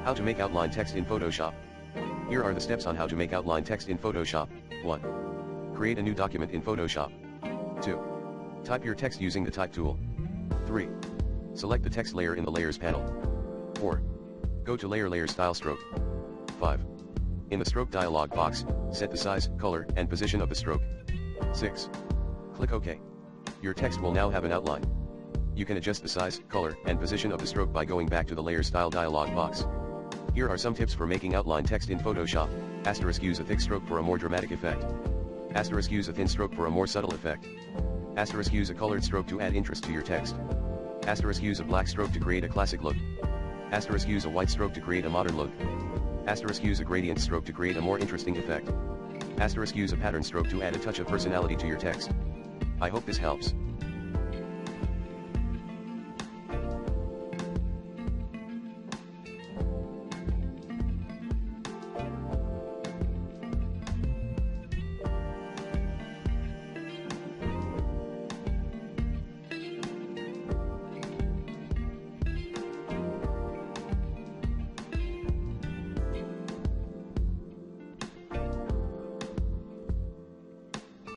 How to make outline text in Photoshop. Here are the steps on how to make outline text in Photoshop. 1. Create a new document in Photoshop. 2. Type your text using the Type tool. 3. Select the text layer in the Layers panel. 4. Go to Layer Style Stroke. 5. In the Stroke dialog box, set the size, color, and position of the stroke. 6. Click OK. Your text will now have an outline. You can adjust the size, color, and position of the stroke by going back to the Layer Style dialog box. Here are some tips for making outline text in Photoshop. * use a thick stroke for a more dramatic effect. * use a thin stroke for a more subtle effect. * use a colored stroke to add interest to your text. * use a black stroke to create a classic look. * use a white stroke to create a modern look. * use a gradient stroke to create a more interesting effect. * use a pattern stroke to add a touch of personality to your text. I hope this helps.